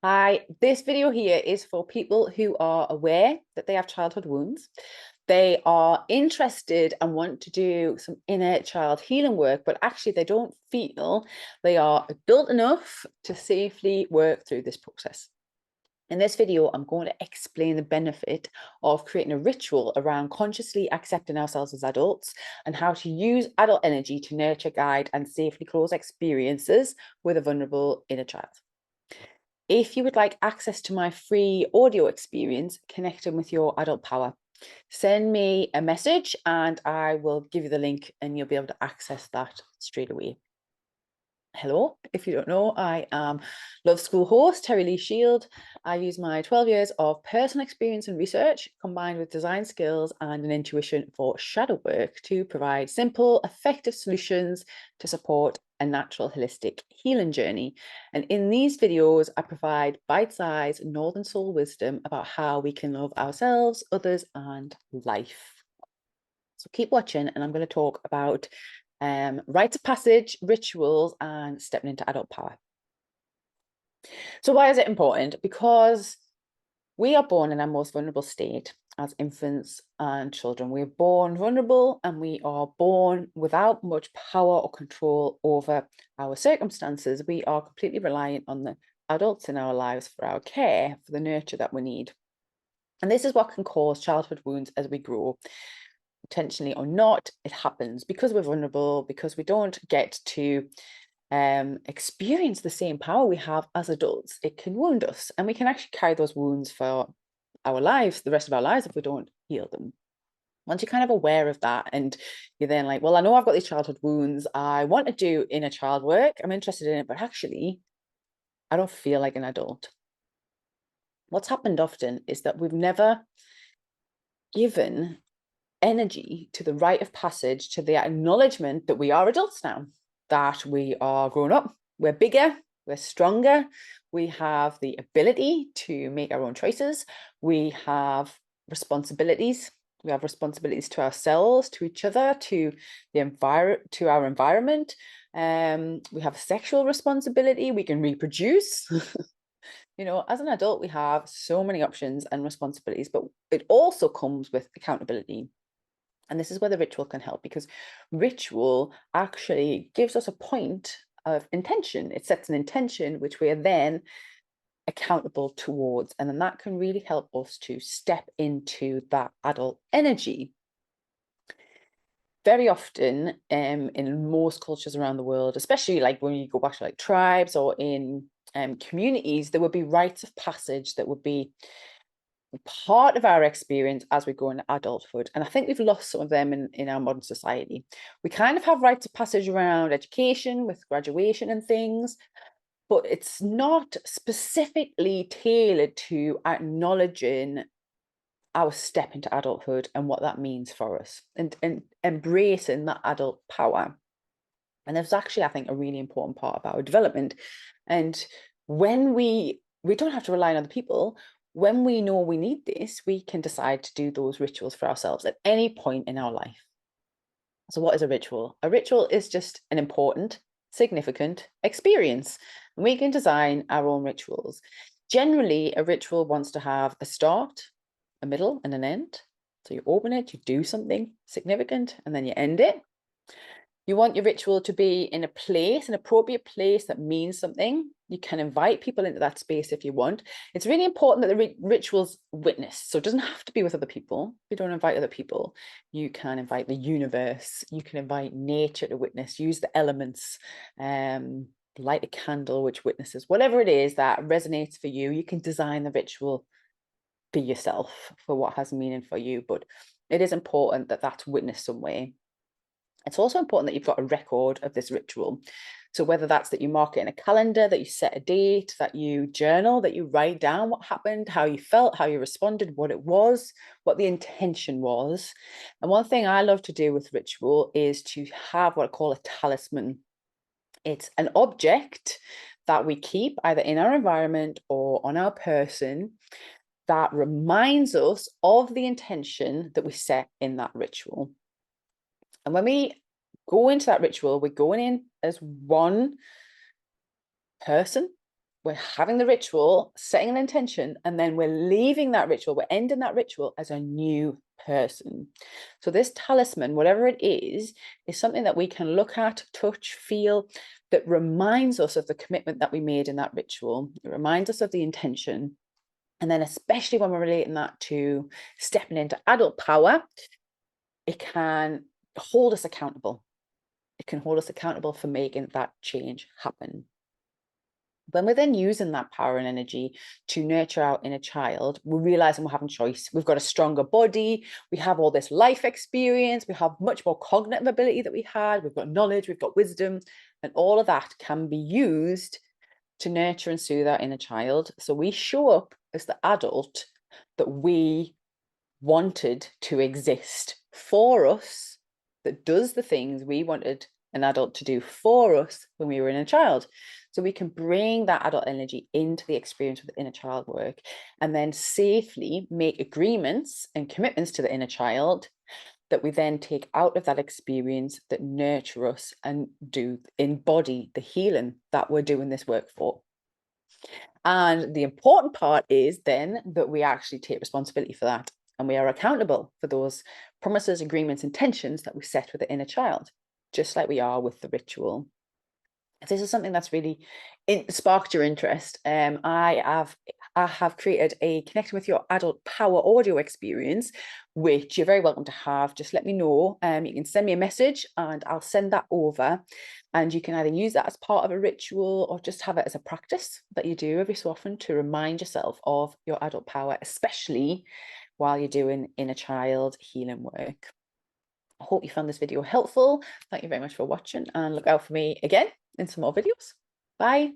Hi, this video here is for people who are aware that they have childhood wounds. They are interested and want to do some inner child healing work, but actually they don't feel they are adult enough to safely work through this process. In this video, I'm going to explain the benefit of creating a ritual around consciously accepting ourselves as adults and how to use adult energy to nurture, guide, and safely close experiences with a vulnerable inner child. If you would like access to my free audio experience, connecting with your adult power, send me a message and I will give you the link and you'll be able to access that straight away. Hello, if you don't know, I am Love School host Terri-Lee Shield. I use my 12 years of personal experience and research combined with design skills and an intuition for shadow work to provide simple, effective solutions to support a natural holistic healing journey. And in these videos, I provide bite-sized Northern Soul wisdom about how we can love ourselves, others, and life. So keep watching, and I'm going to talk about rites of passage, rituals, and stepping into adult power. So why is it important? Because we are born in our most vulnerable state as infants and children. We're born vulnerable and we are born without much power or control over our circumstances. We are completely reliant on the adults in our lives for our care, for the nurture that we need. And this is what can cause childhood wounds as we grow. Intentionally or not, it happens because we're vulnerable, because we don't get to experience the same power we have as adults. It can wound us, and we can actually carry those wounds for our lives, the rest of our lives, if we don't heal them. Once you're kind of aware of that, and you're then like, well, I know I've got these childhood wounds, I want to do inner child work, I'm interested in it, but actually I don't feel like an adult. What's happened often is that we've never given energy to the rite of passage, to the acknowledgement that we are adults now, that we are grown up, we're bigger, we're stronger, we have the ability to make our own choices, we have responsibilities. We have responsibilities to ourselves, to each other, to our environment. We have sexual responsibility. We can reproduce. As an adult, we have so many options and responsibilities, but it also comes with accountability. And this is where the ritual can help, because ritual actually gives us a point of intention. It sets an intention, which we are then accountable towards. And then that can really help us to step into that adult energy. Very often, in most cultures around the world, especially like when you go back to like tribes or in communities, there would be rites of passage that would be part of our experience as we go into adulthood. And I think we've lost some of them in our modern society. We kind of have rites of passage around education with graduation and things, but it's not specifically tailored to acknowledging our step into adulthood and what that means for us, and embracing that adult power. And there's actually, I think, a really important part of our development. And when we don't have to rely on other people. When we know we need this, we can decide to do those rituals for ourselves at any point in our life. So what is a ritual? A ritual is just an important, significant experience. And we can design our own rituals. Generally, a ritual wants to have a start, a middle, and an end. So you open it, you do something significant, and then you end it. You want your ritual to be in a place, an appropriate place that means something. You can invite people into that space if you want. It's really important that the ritual's witnessed. So it doesn't have to be with other people. If you don't invite other people, you can invite the universe. You can invite nature to witness. Use the elements. Light a candle which witnesses. Whatever it is that resonates for you, you can design the ritual for yourself, for what has meaning for you. But it is important that that's witnessed some way. It's also important that you've got a record of this ritual. So whether that's that you mark it in a calendar, that you set a date, that you journal, that you write down what happened, how you felt, how you responded, what it was, what the intention was. And one thing I love to do with ritual is to have what I call a talisman. It's an object that we keep either in our environment or on our person that reminds us of the intention that we set in that ritual. And when we go into that ritual, we're going in as one person, we're having the ritual, setting an intention, and then we're leaving that ritual, we're ending that ritual as a new person. So this talisman, whatever it is something that we can look at, touch, feel, that reminds us of the commitment that we made in that ritual. It reminds us of the intention. And then especially when we're relating that to stepping into adult power, it can hold us accountable. It can hold us accountable for making that change happen. When we're then using that power and energy to nurture our inner child, we're realizing we're having choice. We've got a stronger body. We have all this life experience. We have much more cognitive ability that we had. We've got knowledge. We've got wisdom. And all of that can be used to nurture and soothe our inner child. So we show up as the adult that we wanted to exist for us, that does the things we wanted an adult to do for us when we were in a child. So we can bring that adult energy into the experience with the inner child work and then safely make agreements and commitments to the inner child that we then take out of that experience that nurture us and do embody the healing that we're doing this work for. And the important part is then that we actually take responsibility for that. And we are accountable for those promises, agreements, intentions that we set with the inner child, just like we are with the ritual. If this is something that's really sparked your interest, I have created a Connecting with Your Adult Power audio experience, which you're very welcome to have. Just let me know. You can send me a message and I'll send that over. And you can either use that as part of a ritual or just have it as a practice that you do every so often to remind yourself of your adult power, especially while you're doing inner child healing work. I hope you found this video helpful. Thank you very much for watching and look out for me again in some more videos. Bye.